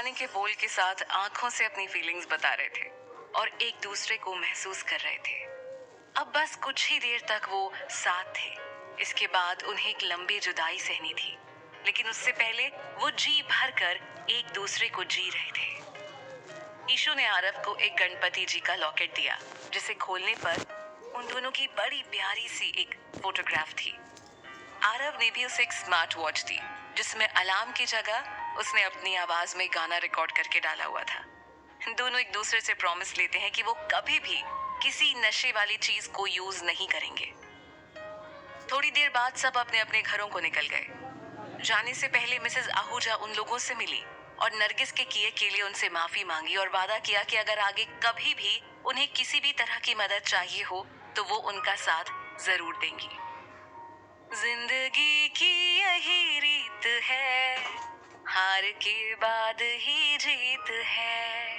गाने के बोल के साथ आंखों से अपनी फीलिंग्स बता रहे थे और एक दूसरे को महसूस कर रहे थे। अब बस कुछ ही देर तक वो साथ थे। इसके बाद उन्हें एक लंबी जुदाई सहनी थी, लेकिन उससे पहले वो जी भर कर एक दूसरे को जी रहे थे। ईशु ने आरव को एक गणपति जी का लॉकेट दिया, जिसे खोलने पर उन दोनों की बड़ी प्यारी सी एक फोटोग्राफ थी। आरव ने भी उसे एक स्मार्ट वॉच दी, जिसमें अलार्म की जगह उसने अपनी आवाज में गाना रिकॉर्ड करके डाला हुआ था। दोनों एक दूसरे से प्रॉमिस लेते हैं कि वो कभी भी किसी नशे वाली चीज को यूज नहीं करेंगे। थोड़ी देर बाद सब अपने अपने घरों को निकल गए। जाने से पहले मिसेस आहूजा उन लोगों से मिली और नरगिस के किए के लिए उनसे माफी मांगी और वादा किया कि अगर आगे कभी भी उन्हें किसी भी तरह की मदद चाहिए हो तो वो उनका साथ जरूर देंगी। जिंदगी की यही रीत है, हार के बाद ही जीत है।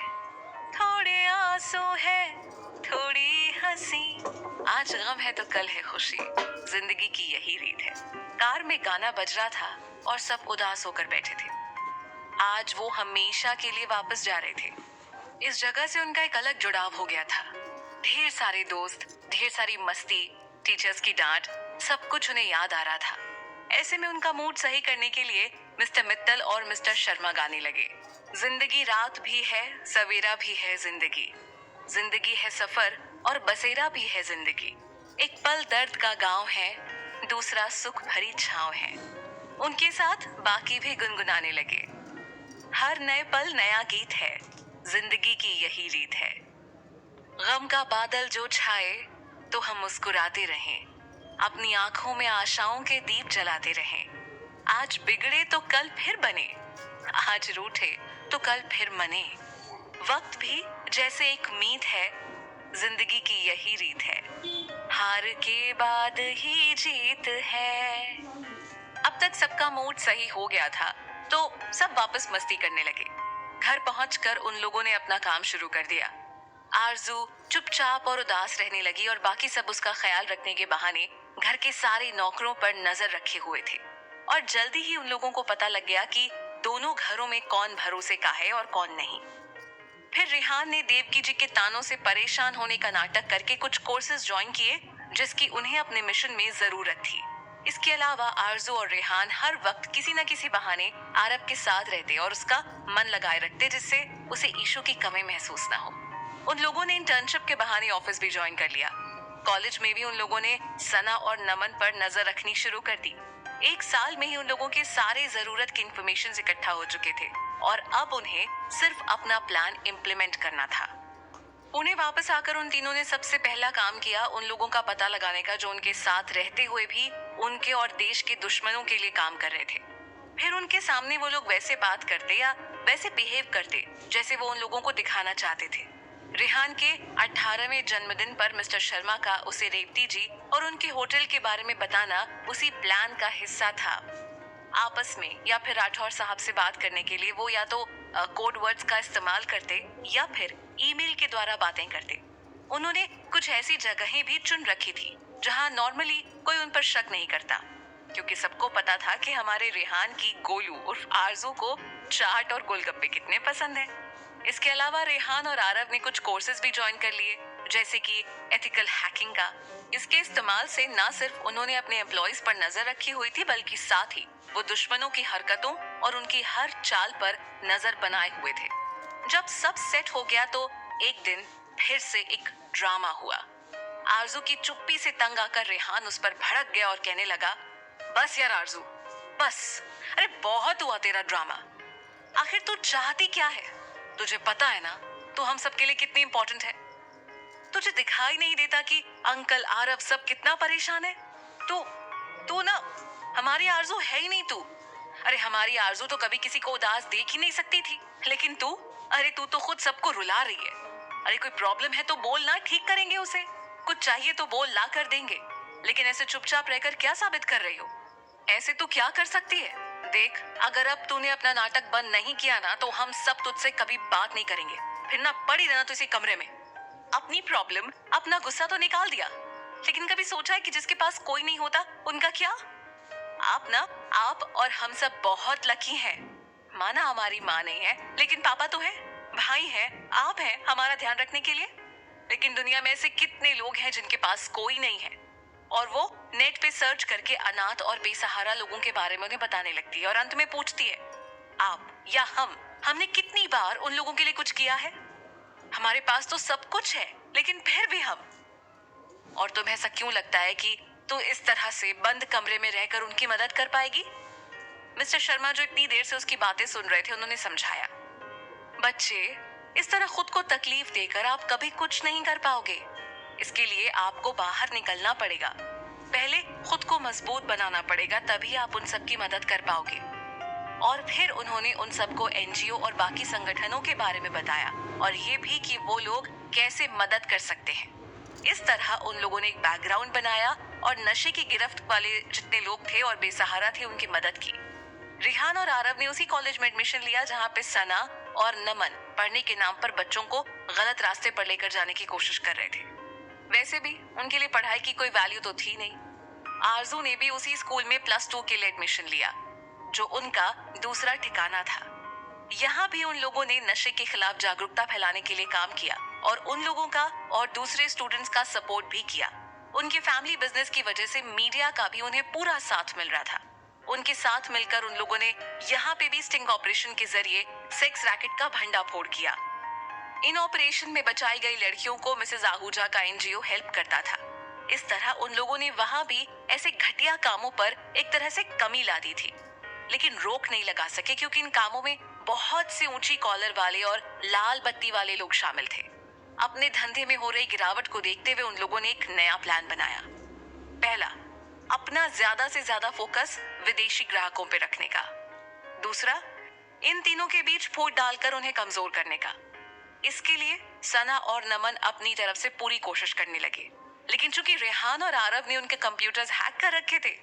थोड़े आंसू है, थोड़ी हंसी, आज गम है तो कल है खुशी। जिंदगी की यही रीत है। कार में गाना बज रहा था और सब उदास होकर बैठे थे। आज वो हमेशा के लिए वापस जा रहे थे। इस जगह से उनका एक अलग जुड़ाव हो गया था। ढेर सारे दोस्त, ढेर सारी मस्ती, टीचर्स की डांट, सब कुछ उन्हें याद आ रहा था। ऐसे में उनका मूड सही करने के लिए मिस्टर मित्तल और मिस्टर शर्मा गाने लगे। जिंदगी रात भी है, सवेरा भी है जिंदगी। जिंदगी है सफर और बसेरा भी है जिंदगी। एक पल दर्द का गांव है, दूसरा सुख भरी छांव है। उनके साथ बाकी भी गुनगुनाने लगे। हर नए पल नया गीत है, जिंदगी की यही रीत है। गम का बादल जो छाए तो हम मुस्कुराते रहें, अपनी आंखों में आशाओं के दीप जलाते रहें। आज बिगड़े तो कल फिर बने, आज रूठे तो कल फिर मने। वक्त भी जैसे एक मीत है, जिंदगी की यही रीत है। हार के बाद ही जीत है। अब तक सबका मूड सही हो गया था, तो सब वापस मस्ती करने लगे। घर पहुंचकर उन लोगों ने अपना काम शुरू कर दिया। आरजू चुपचाप और उदास रहने लगी और बाकी सब उसका ख्याल रखने के बहाने घर के सारे नौकरों पर नजर रखे हुए थे। और जल्दी ही उन लोगों को पता लग गया कि दोनों घरों में कौन भरोसे का है और कौन नहीं। फिर रेहान ने देवकी जी के तानों से परेशान होने का नाटक करके कुछ कोर्सेज ज्वाइन किए, जिसकी उन्हें अपने मिशन में जरूरत थी। इसके अलावा आरजू और रेहान हर वक्त किसी न किसी बहाने आरब के साथ रहते और उसका मन लगाए रखते, जिससे उसे ईशू की कमी महसूस न हो। उन लोगों ने इंटर्नशिप के बहाने ऑफिस भी ज्वाइन कर लिया। कॉलेज में भी उन लोगों ने सना और नमन पर नजर रखनी शुरू कर दी। एक साल में ही उन लोगों के सारे जरूरत की इंफॉर्मेशन इकट्ठा हो चुके थे और अब उन्हें सिर्फ अपना प्लान इम्प्लीमेंट करना था। पुणे वापस आकर उन तीनों ने सबसे पहला काम किया उन लोगों का पता लगाने का जो उनके साथ रहते हुए भी उनके और देश के दुश्मनों के लिए काम कर रहे थे। फिर उनके सामने वो लोग वैसे बात करते या वैसे बिहेव करते जैसे वो उन लोगों को दिखाना चाहते थे। रेहान के 18वें जन्मदिन पर मिस्टर शर्मा का उसे रेवती जी और उनके होटल के बारे में बताना उसी प्लान का हिस्सा था। आपस में या फिर राठौर साहब से बात करने के लिए वो या तो कोड वर्ड्स का इस्तेमाल करते या फिर ईमेल के द्वारा बातें करते। उन्होंने कुछ ऐसी जगहें भी चुन रखी थी जहां नॉर्मली कोई उन पर शक नहीं करता, क्योंकि सबको पता था कि हमारे रेहान की गोलू उर्फ आरजू को चाट और गोलगप्पे कितने पसंद हैं। इसके अलावा रेहान और आरव ने कुछ कोर्सेज भी ज्वाइन कर लिए, जैसे कि एथिकल हैकिंग का। इसके इस्तेमाल से न सिर्फ उन्होंने अपने एम्प्लॉयज पर नजर रखी हुई थी, बल्कि साथ ही वो दुश्मनों की हरकतों और उनकी हर चाल पर नजर बनाए हुए थे। जब सब सेट हो गया तो एक दिन फिर से एक ड्रामा हुआ। आरजू की चुप्पी से तंग आकर रेहान उस पर भड़क गया और कहने लगा, बस यार आरजू, बस, अरे बहुत हुआ तेरा ड्रामा। आखिर तू चाहती क्या है? तुझे पता है ना तू हम सब के लिए कितनी इंपॉर्टेंट है। तुझे दिखाई नहीं देता कि अंकल आरव सब कितना परेशान है? तू तू ना हमारी आरजू है ही नहीं तू। अरे हमारी आरजू तो कभी किसी को उदास देख ही नहीं सकती थी, लेकिन तू, अरे तू तो खुद सबको रुला रही है। अरे कोई प्रॉब्लम है तो बोल ना, ठीक करेंगे उसे। कुछ चाहिए तो बोल, ला कर देंगे। लेकिन ऐसे चुपचाप रहकर क्या साबित कर रही हो? ऐसे तू क्या कर सकती है? देख, अगर अब तूने अपना नाटक बंद नहीं किया ना तो हम सब तुझसे कभी बात नहीं करेंगे। फिर ना पड़ी रहना तू इसी कमरे में। अपनी प्रॉब्लम, अपना गुस्सा तो निकाल दिया, लेकिन कभी सोचा है कि जिसके पास कोई नहीं होता उनका क्या? आप और हम सब बहुत लकी हैं। माना हमारी माँ नहीं है, लेकिन पापा तो है, भाई है, आप हैं हमारा ध्यान रखने के लिए। लेकिन दुनिया में ऐसे कितने लोग हैं जिनके पास कोई नहीं है, और वो नेट पे सर्च करके अनाथ और बेसहारा लोगों के बारे में उन्हें बताने लगती है और अंत में पूछती है, आप या हमने कितनी बार उन लोगों के लिए कुछ किया है? हमारे पास तो सब कुछ है, लेकिन फिर भी हम। और तुम्हें ऐसा क्यों लगता है कि तू इस तरह से बंद कमरे में रहकर उनकी मदद कर पाएगी? मिस्टर शर्मा, जो इतनी देर से उसकी बातें सुन रहे थे, उन्होंने समझाया, बच्चे, इस तरह खुद को तकलीफ देकर आप कभी कुछ नहीं कर पाओगे। इसके लिए आपको बाहर निकलना पड़ेगा। पहले खुद को मजबूत बनाना पड़ेगा, तभी आप उन सब की मदद कर पाओगे। और फिर उन्होंने उन सबको एनजीओ और बाकी संगठनों के बारे में बताया, और ये भी कि वो लोग कैसे मदद कर सकते हैं। इस तरह उन लोगों ने एक बैकग्राउंड बनाया और नशे की गिरफ्त वाले जितने लोग थे और बेसहारा थे, उनकी मदद की। रिहान और आरव ने उसी कॉलेज में एडमिशन लिया जहाँ पे सना और नमन पढ़ने के नाम पर बच्चों को गलत रास्ते पर लेकर जाने की कोशिश कर रहे थे। वैसे भी उनके लिए पढ़ाई की कोई वैल्यू तो थी नहीं। आरजू ने भी उसी स्कूल में +2 के लिए एडमिशन लिया, जो उनका दूसरा ठिकाना था। यहाँ भी उन लोगों ने नशे के खिलाफ जागरूकता फैलाने के लिए काम किया और उन लोगों का और दूसरे स्टूडेंट्स का सपोर्ट भी किया। उनके फैमिली बिजनेस की वजह से मीडिया का भी उन्हें पूरा साथ मिल रहा था। उनके साथ मिलकर उन लोगों ने यहाँ पे भी स्टिंग ऑपरेशन के जरिए सेक्स रैकेट का भंडाफोड़ किया। इन ऑपरेशन में बचाई गई लड़कियों को मिसेस आहूजा का एनजीओ हेल्प करता था। इस तरह उन लोगों ने वहाँ भी ऐसे घटिया कामों पर एक तरह से कमी ला दी थी, लेकिन रोक नहीं लगा सके क्योंकि इन कामों में बहुत से ऊंची कॉलर वाले और लाल बत्ती वाले लोग शामिल थे। अपने धंधे में हो रही गिरावट को देखते हुए उन लोगों ने एक नया प्लान बनाया। पहला, अपना ज्यादा से ज्यादा फोकस विदेशी ग्राहकों पे रखने का। दूसरा, इन तीनों के बीच फूट डालकर उन्हें कमजोर करने का। इसके लिए सना और नमन अपनी तरफ से पूरी कोशिश करने लगे, लेकिन चूंकि रेहान और आरव ने उनके कंप्यूटर्स हैक कर रखे थे,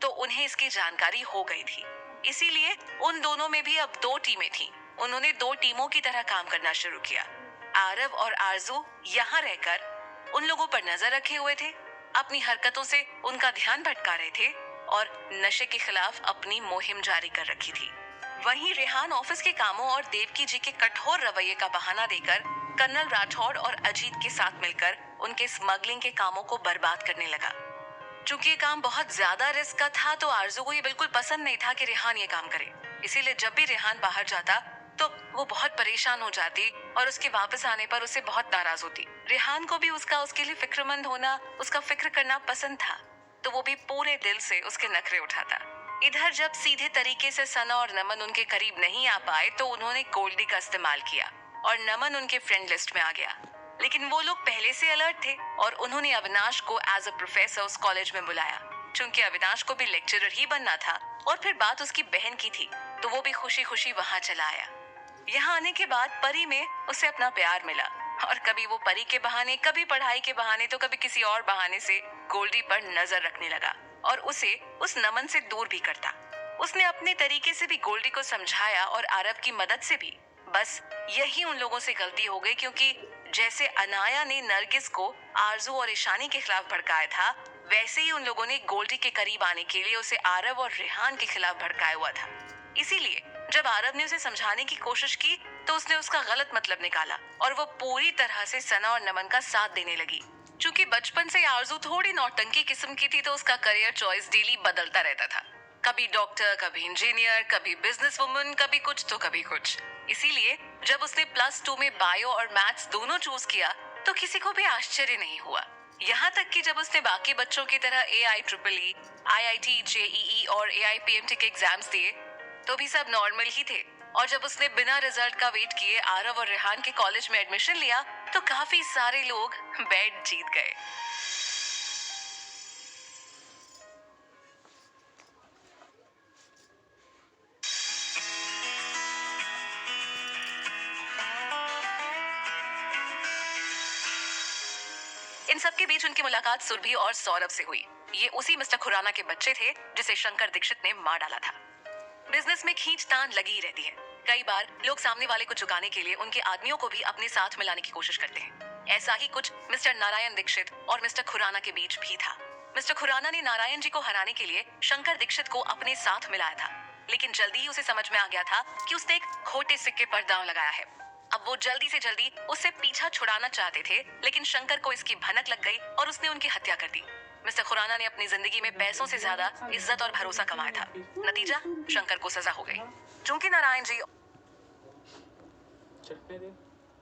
तो उन्हें इसकी जानकारी हो गई थी। इसीलिए उन दोनों में भी अब 2 टीमें थीं। उन्होंने 2 टीमों की तरह काम करना शुरू किया। आरव और आरजू यहाँ रहकर उन लोगों पर नजर रखे हुए थे, अपनी हरकतों से उनका ध्यान भटका रहे थे और नशे के खिलाफ अपनी मुहिम जारी कर रखी थी। वहीं रेहान ऑफिस के कामों और देवकी जी के कठोर रवैये का बहाना देकर कर्नल राठौड़ और अजीत के साथ मिलकर उनके स्मगलिंग के कामों को बर्बाद करने लगा। चूंकि ये काम बहुत ज्यादा रिस्क का था, तो आरजू को ये बिल्कुल पसंद नहीं था कि रेहान ये काम करे। इसीलिए जब भी रेहान बाहर जाता तो वो बहुत परेशान हो जाती और उसके वापस आने पर उसे बहुत नाराज होती। रेहान को भी उसके लिए फिक्रमंद होना, उसका फिक्र करना पसंद था, तो वो भी पूरे दिल से उसके नखरे उठाता। इधर जब सीधे तरीके से सना और नमन उनके करीब नहीं आ पाए, तो उन्होंने गोल्डी का इस्तेमाल किया और नमन उनके फ्रेंड लिस्ट में आ गया। लेकिन वो लोग पहले से अलर्ट थे और उन्होंने अविनाश को एज अ प्रोफेसर उस कॉलेज में बुलाया। चूंकि अविनाश को भी लेक्चरर ही बनना था और फिर बात उसकी बहन की थी, तो वो भी खुशी खुशी वहाँ चला आया। यहाँ आने के बाद परी में उसे अपना प्यार मिला और कभी वो परी के बहाने, कभी पढ़ाई के बहाने, तो कभी किसी और बहाने से गोल्डी पर नजर रखने लगा और उसे उस नमन से दूर भी करता। उसने अपने तरीके से भी गोल्डी को समझाया और आरव की मदद से भी। बस यही उन लोगों से गलती हो गई, क्योंकि जैसे अनाया ने नरगिस को आरजू और ईशानी के खिलाफ भड़काया था, वैसे ही उन लोगों ने गोल्डी के करीब आने के लिए उसे आरव और रेहान के खिलाफ भड़काया हुआ था। इसीलिए जब आरव ने उसे समझाने की कोशिश की, तो उसने उसका गलत मतलब निकाला और वो पूरी तरह से सना और नमन का साथ देने लगी। चूंकि बचपन से आरजू थोड़ी नौटंकी किस्म की थी, तो उसका करियर चॉइस डेली बदलता रहता था। कभी डॉक्टर, कभी इंजीनियर, कभी बिजनेस वुमन, कभी कुछ तो कभी कुछ। इसीलिए जब उसने +2 में बायो और मैथ्स दोनों चूज किया, तो किसी को भी आश्चर्य नहीं हुआ। यहाँ तक कि जब उसने बाकी बच्चों की तरह AIEEE, IIT, JEE और AIPMT के एग्जाम्स दिए, तो भी सब नॉर्मल ही थे। और जब उसने बिना रिजल्ट का वेट किए आरव और रेहान के कॉलेज में एडमिशन लिया, तो काफी सारे लोग बेड जीत गए। इन सब के बीच उनकी मुलाकात सुरभि और सौरभ से हुई। ये उसी मिस्टर खुराना के बच्चे थे जिसे शंकर दीक्षित ने मार डाला था। बिजनेस में खींचतान लगी ही रहती है। कई बार लोग सामने वाले को चुकाने के लिए उनके आदमियों को भी अपने साथ मिलाने की कोशिश करते हैं। ऐसा ही कुछ मिस्टर नारायण दीक्षित और मिस्टर खुराना के बीच भी था। मिस्टर खुराना ने नारायण जी को हराने के लिए शंकर दीक्षित को अपने साथ मिलाया था। लेकिन जल्दी ही उसे समझ में आ गया था कि उसने एक खोटे सिक्के पर दांव लगाया है। अब वो जल्दी से जल्दी उससे पीछा छुड़ाना चाहते थे, लेकिन शंकर को इसकी भनक लग गई और उसने उनकी हत्या कर दी। मिस्टर खुराना ने अपनी जिंदगी में पैसों से ज्यादा इज्जत और भरोसा कमाया था। नतीजा, शंकर को सजा हो गई। चूंकि नारायण जी